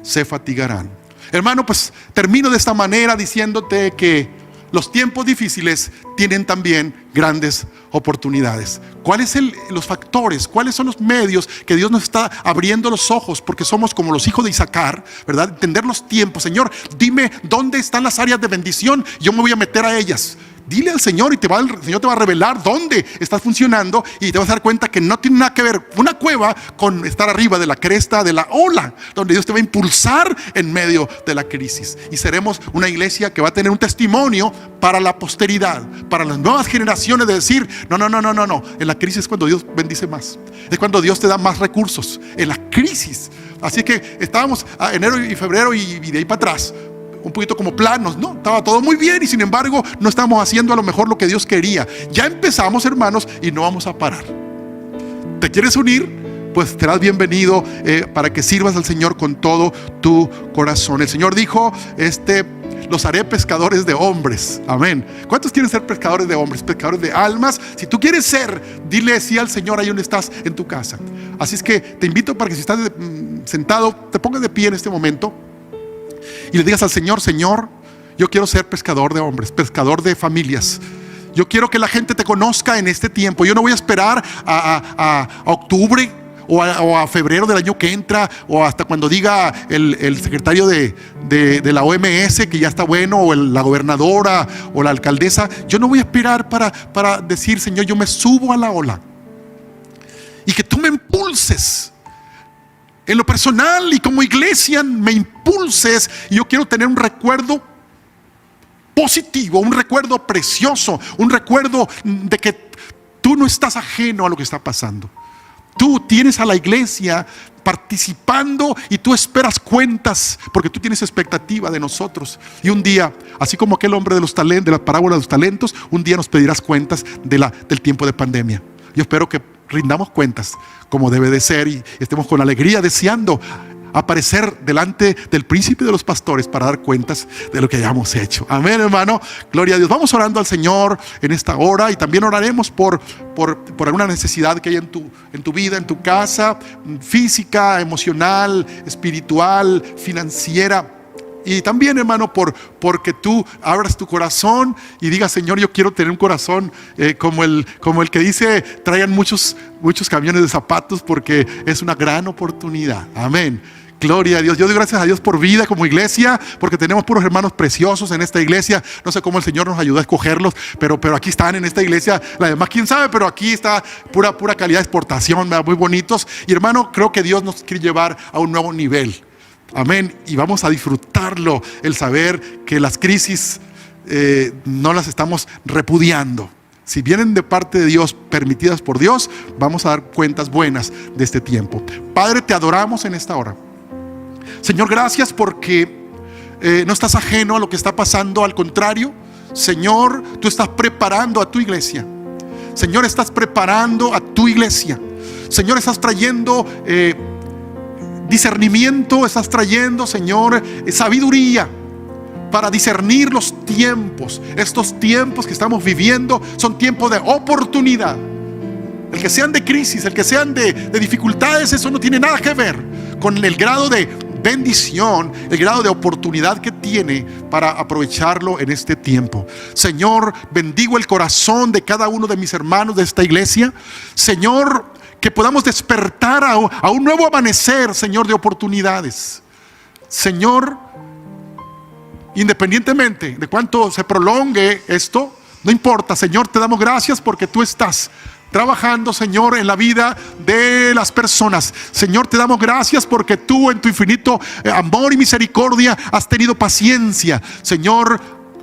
se fatigarán. Hermano, pues termino de esta manera diciéndote que los tiempos difíciles tienen también grandes oportunidades. ¿Cuáles son los factores? ¿Cuáles son los medios que Dios nos está abriendo los ojos? Porque somos como los hijos de Isaacar, ¿verdad? Entender los tiempos. Señor, dime dónde están las áreas de bendición, yo me voy a meter a ellas. Dile al Señor y el Señor te va a revelar dónde estás funcionando, y te vas a dar cuenta que no tiene nada que ver una cueva con estar arriba de la cresta de la ola, donde Dios te va a impulsar en medio de la crisis. Y seremos una iglesia que va a tener un testimonio para la posteridad, para las nuevas generaciones, de decir, no. En la crisis es cuando Dios bendice más. Es cuando Dios te da más recursos, en la crisis. Así que estábamos a enero y febrero y de ahí para atrás un poquito como planos, ¿no? Estaba todo muy bien y sin embargo no estamos haciendo a lo mejor lo que Dios quería. Ya empezamos, hermanos, y no vamos a parar. ¿Te quieres unir? Pues serás bienvenido para que sirvas al Señor con todo tu corazón. El Señor dijo, los haré pescadores de hombres. Amén. ¿Cuántos quieren ser pescadores de hombres? Pescadores de almas. Si tú quieres ser, dile sí al Señor ahí donde estás en tu casa. Así es que te invito para que si estás sentado, te pongas de pie en este momento y le digas al Señor, Señor, yo quiero ser pescador de hombres, pescador de familias. Yo quiero que la gente te conozca en este tiempo. Yo no voy a esperar a octubre o a febrero del año que entra, o hasta cuando diga el secretario de la OMS que ya está bueno, o la gobernadora o la alcaldesa. Yo no voy a esperar para decir, Señor, yo me subo a la ola y que tú me impulses en lo personal y como iglesia, me impulses. Y yo quiero tener un recuerdo positivo, un recuerdo precioso, un recuerdo de que tú no estás ajeno a lo que está pasando. Tú tienes a la iglesia participando y tú esperas cuentas, porque tú tienes expectativa de nosotros. Y un día, así como aquel hombre de la parábola de los talentos, un día nos pedirás cuentas del tiempo de pandemia. Yo espero que rindamos cuentas como debe de ser y estemos con alegría deseando aparecer delante del príncipe de los pastores para dar cuentas de lo que hayamos hecho. Amén, hermano. Gloria a Dios. Vamos orando al Señor en esta hora, y también oraremos por alguna necesidad que hay en tu vida, en tu casa, física, emocional, espiritual, financiera. Y también, hermano, porque tú abras tu corazón y digas, Señor, yo quiero tener un corazón como el que dice, traigan muchos camiones de zapatos, porque es una gran oportunidad. Amén. Gloria a Dios. Yo doy gracias a Dios por vida como iglesia, porque tenemos puros hermanos preciosos en esta iglesia. No sé cómo el Señor nos ayuda a escogerlos, pero aquí están en esta iglesia. La demás, quién sabe, pero aquí está pura calidad de exportación, ¿verdad? Muy bonitos. Y hermano, creo que Dios nos quiere llevar a un nuevo nivel. Amén. Y vamos a disfrutarlo, el saber que las crisis no las estamos repudiando. Si vienen de parte de Dios, permitidas por Dios, vamos a dar cuentas buenas de este tiempo. Padre, te adoramos en esta hora. Señor, gracias porque no estás ajeno a lo que está pasando. Al contrario, Señor, tú estás preparando a tu iglesia. Señor, estás preparando a tu iglesia. Señor, estás trayendo discernimiento, estás trayendo, Señor, sabiduría para discernir los tiempos. Estos tiempos que estamos viviendo son tiempos de oportunidad. El que sean de crisis, el que sean de dificultades, eso no tiene nada que ver con el grado de bendición, el grado de oportunidad que tiene para aprovecharlo en este tiempo. Señor, bendigo el corazón de cada uno de mis hermanos de esta iglesia. Señor, que podamos despertar a un nuevo amanecer, Señor, de oportunidades. Señor, independientemente de cuánto se prolongue esto, no importa, Señor, te damos gracias porque tú estás trabajando, Señor, en la vida de las personas. Señor, te damos gracias porque tú en tu infinito amor y misericordia has tenido paciencia. Señor,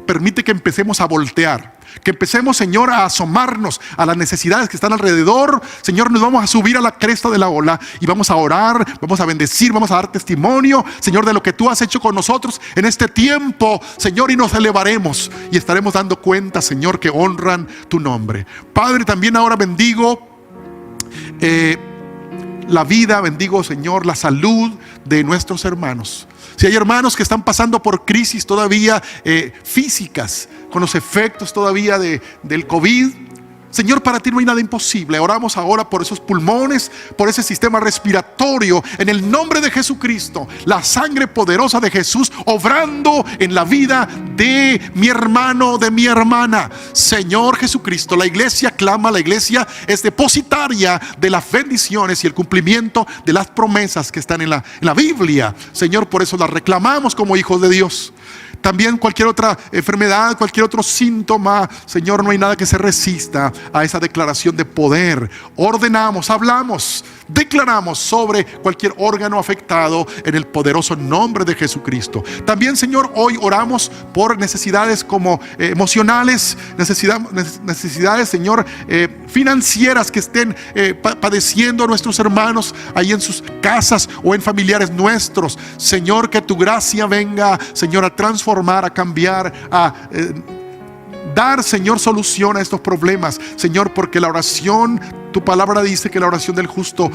permite que empecemos a voltear, que empecemos, Señor, a asomarnos a las necesidades que están alrededor. Señor, nos vamos a subir a la cresta de la ola y vamos a orar, vamos a bendecir, vamos a dar testimonio, Señor, de lo que tú has hecho con nosotros en este tiempo, Señor, y nos elevaremos y estaremos dando cuenta, Señor, que honran tu nombre. Padre, también ahora bendigo la vida, bendigo, Señor, la salud de nuestros hermanos. Si hay hermanos que están pasando por crisis todavía físicas, con los efectos todavía del COVID, Señor, para ti no hay nada imposible. Oramos ahora por esos pulmones, por ese sistema respiratorio, en el nombre de Jesucristo. La sangre poderosa de Jesús obrando en la vida de mi hermano, de mi hermana. Señor Jesucristo, la iglesia clama, la iglesia es depositaria de las bendiciones y el cumplimiento de las promesas que están en la Biblia. Señor, por eso las reclamamos como hijos de Dios. También cualquier otra enfermedad, cualquier otro síntoma, Señor, no hay nada que se resista a esa declaración de poder. Ordenamos, hablamos, declaramos sobre cualquier órgano afectado en el poderoso nombre de Jesucristo. También, Señor, hoy oramos por necesidades como emocionales, necesidades, Señor, financieras que estén padeciendo nuestros hermanos ahí en sus casas o en familiares nuestros. Señor, que tu gracia venga, Señor, a transformar, a cambiar, a dar, Señor, solución a estos problemas, Señor, porque la oración, tu palabra dice que la oración del justo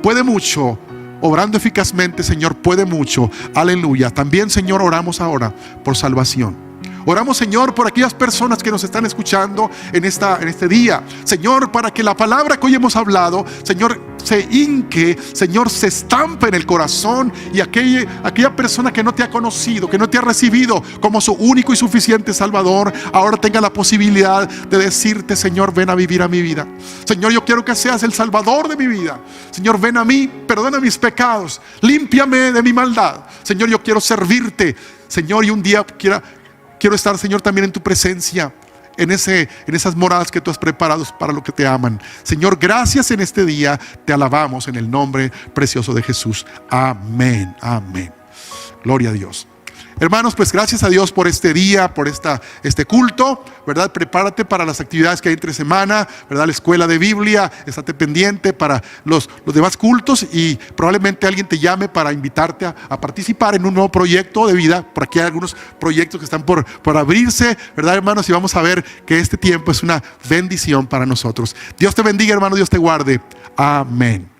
puede mucho, obrando eficazmente, Señor, puede mucho. Aleluya. También, Señor, oramos ahora por salvación. Oramos, Señor, por aquellas personas que nos están escuchando en este día. Señor, para que la palabra que hoy hemos hablado, Señor, se hinque, Señor, se estampe en el corazón, y aquella persona que no te ha conocido, que no te ha recibido como su único y suficiente Salvador, ahora tenga la posibilidad de decirte: Señor, ven a vivir a mi vida. Señor, yo quiero que seas el Salvador de mi vida. Señor, ven a mí, perdona mis pecados, límpiame de mi maldad. Señor, yo quiero servirte, Señor, y un día quiero estar, Señor, también en tu presencia, en esas moradas que tú has preparado para los que te aman. Señor, gracias en este día, te alabamos en el nombre precioso de Jesús. Amén, amén. Gloria a Dios. Hermanos, pues gracias a Dios por este día, por este culto, ¿verdad? Prepárate para las actividades que hay entre semana, ¿verdad? La escuela de Biblia, estate pendiente para los demás cultos, y probablemente alguien te llame para invitarte a participar en un nuevo proyecto de vida. Por aquí hay algunos proyectos que están por abrirse, ¿verdad, hermanos? Y vamos a ver que este tiempo es una bendición para nosotros. Dios te bendiga, hermano, Dios te guarde. Amén.